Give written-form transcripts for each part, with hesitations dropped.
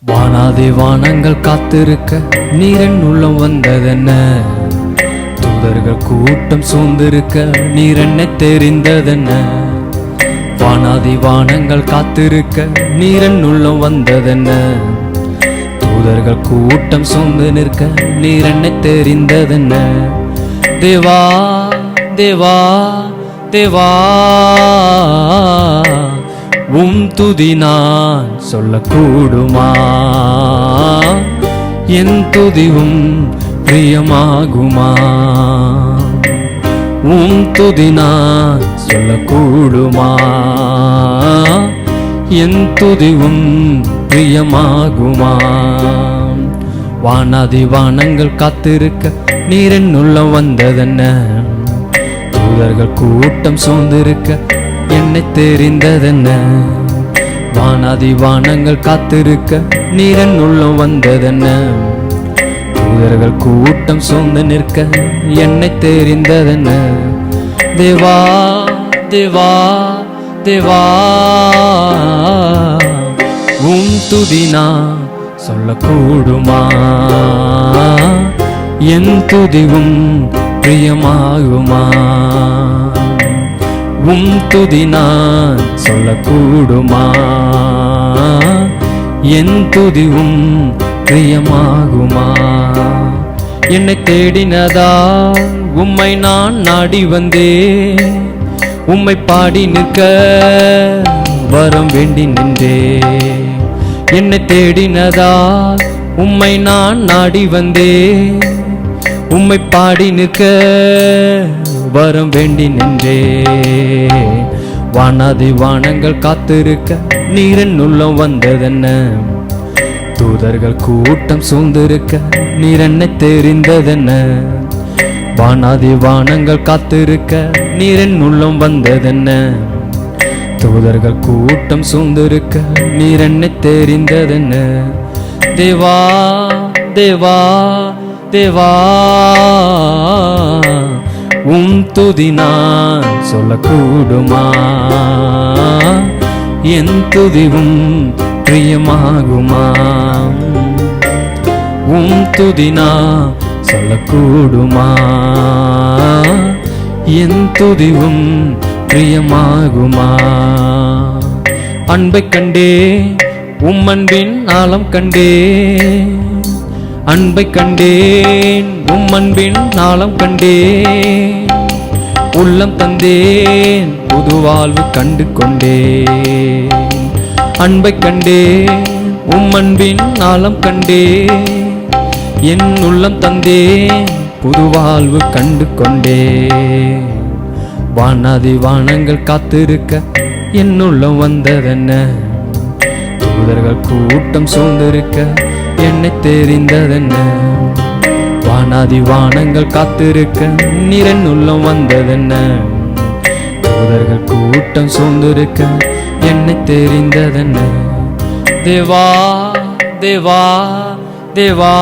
வானாதி வானங்கள் காத்திருக்க நீரின் உள்ளம் வந்ததென்ன? தூதர்கள் கூட்டம் சூழ்ந்திருக்க நீரென்ன தெரிந்ததென்ன? வானாதி வானங்கள் காத்திருக்க நீரின் உள்ளம் வந்ததென்ன? தூதர்கள் கூட்டம் சூழ்ந்து நிற்க நீரென்ன தெரிந்ததென்ன? தேவா தேவா தேவா, துதி நான் சொல்லக்கூடுமா? என் துதிவும் பிரியமாகுமா? துதி நான் சொல்லக்கூடுமா? என் துதிவும் பிரியமாகுமா? வானாதி வானங்கள் காத்திருக்க நீரின் உள்ளம் வந்ததென்ன? தூதர்கள் கூட்டம் சூழ்ந்திருக்க என்னை தெரிந்ததென்ன? வானாதி வானங்கள் காத்திருக்க நீரின் உள்ளம் வந்ததென்ன? தூதர்கள் கூட்டம் சூழ்ந்து நிற்க என்னை தெரிந்ததென்ன? தேவா தேவா தேவா, துதி நான் சொல்லக்கூடுமா? என் துதிவும் பிரியமாகுமா? துதி நான் சொல்லக்கூடுமா? என் துதிவும் பிரியமாகுமா? என்னை தேடினதா உம்மை நான் நாடி வந்தேன். உம்மை பாடி நிற்க வரம் வேண்டி நின்றே. என்னை தேடினதா உம்மை நான் நாடி வந்தேன். உம்மை பாடி நிற்க வரம் வேண்டி நின்றே. வானாதி வானங்கள் காத்திருக்க நீரின் உள்ளம் வந்ததென்ன? தூதர்கள் கூட்டம் சூழ்ந்திருக்க நீரென்ன தெரிந்ததென்ன? வானாதி வானங்கள் காத்திருக்க நீரின் உள்ளம் வந்ததென்ன? தூதர்கள் கூட்டம் சூழ்ந்திருக்க நீரென்ன தெரிந்ததென்ன? தேவா தேவா தேவா, துதி நான் சொல்லக்கூடுமா? என் துதிவும் பிரியமாகுமா? துதி நான் சொல்லக்கூடுமா? என் துதிவும் பிரியமாகுமா? அன்பை கண்டே உம்மன்பின் ஆழம் கண்டே. அன்பை கண்டேன் உம்மன்பின் ஆழம் கண்டேன். உள்ளம் தந்தேன் புது வாழ்வு கண்டு கொண்டேன். அன்பை கண்டேன் உம்மன்பின் ஆழம் கண்டேன். என் உள்ளம் தந்தேன் புது வாழ்வு கண்டு கொண்டேன். வானாதி வானங்கள் காத்திருக்க என் உள்ளம் வந்ததென்ன? தூதர்கள் கூட்டம் சூழ்ந்திருக்க என்னை தெரிந்ததென்ன? வானாதி வானங்கள் காத்திருக்க நீரின் உள்ளம் வந்ததென்ன? தூதர்கள் கூட்டம் சூழ்ந்திருக்க என்னை தெரிந்ததென்ன? தேவா தேவா தேவா,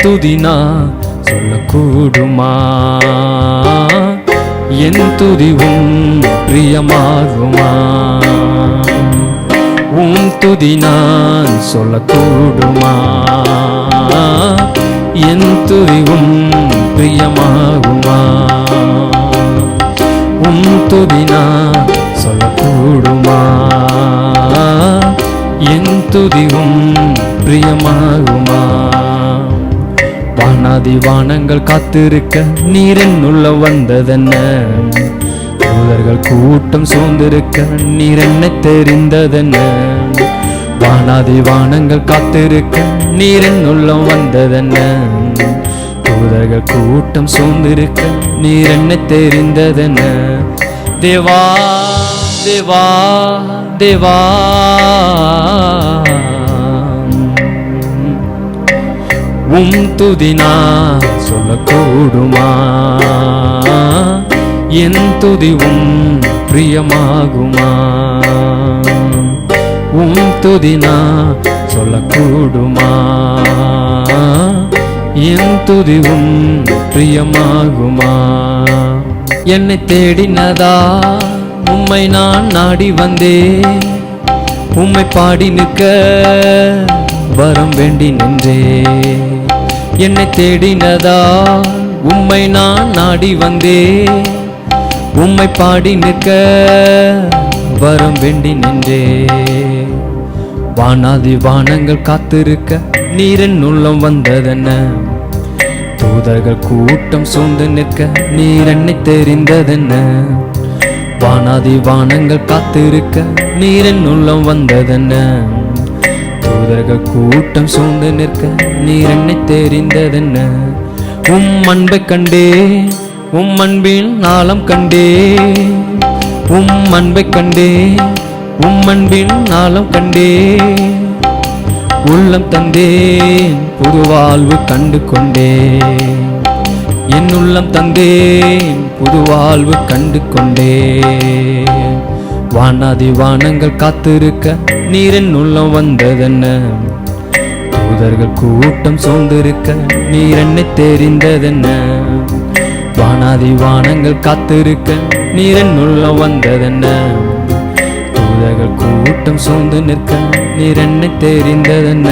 துதி நான் சொல்லக்கூடுமா? என் துதிவும் பிரியமாகுமா? துதி நான் சொல்லக்கூடுமா? என் துதிவும் பிரியமாகுமா? துதி நான் சொல்லக்கூடுமா? என் துதிவும் பிரியமாகுமா? வானாதி வானங்கள் காத்திருக்க நீரின் உள்ள வந்ததென்ன? தூதர்கள் கூட்டம் சூழ்ந்திருக்க நீரென்ன தெரிந்ததென்ன? வானாதி வானங்கள் காத்திருக்க நீரின் உள்ளம் வந்ததென்ன? தூதர்கள் கூட்டம் சூழ்ந்திருக்க நீரென்ன தெரிந்ததென்ன? தேவா தேவா தேவா, துதி நான் சொல்லக்கூடுமா? என் துதிவும் பிரியமாகுமா? துதி நான் சொல்லக்கூடுமா? என் துதிவும் பிரியமாகுமா? என்னை தேடினதா உம்மை நான் நாடி வந்தேன். உம்மை பாடி நிற்க வரம் வேண்டி நின்றே. என்னை தேடினதா உம்மை நான் நாடி வந்தே. உம்மை பாடி நிற்க வரம் வேண்டி நின்றே. வானாதி வானங்கள் காத்திருக்க நீரின் உள்ளம் வந்ததென்ன. தூதர்கள் கூட்டம் சூழ்ந்து நிற்க நீர் என்னை தெரிந்ததென்ன. வானாதி வானங்கள் காத்திருக்க நீரின் உள்ளம் வந்ததென்ன. தூதர்கள் கூட்டம் சூழ்ந்து நிற்க நீர் என்னை தெரிந்ததென்ன. உம் அன்பை கண்டே உம் அன்பின் ஆழம் கண்டே. உம் அன்பை கண்டே உம் அன்பின் ஆழம் கண்டே. உள்ளம் தந்தேன் புது வாழ்வு கண்டு கொண்டே. என் உள்ளம் தந்தேன் புது வாழ்வு கண்டு கொண்டே. வானாதி வானங்கள் காத்திருக்க நீரின் உள்ளம் வந்ததென்ன. தூதர்கள் கூட்டம் சூழ்ந்திருக்க நீர் என்னை தெரிந்ததென்ன. வானாதி வானங்கள் காத்திருக்க நீரின் உள்ளம் வந்ததென்ன. தூதர்கள் கூட்டம் சூழ்ந்து நிற்க நீர் என்னை தெரிந்ததென்ன.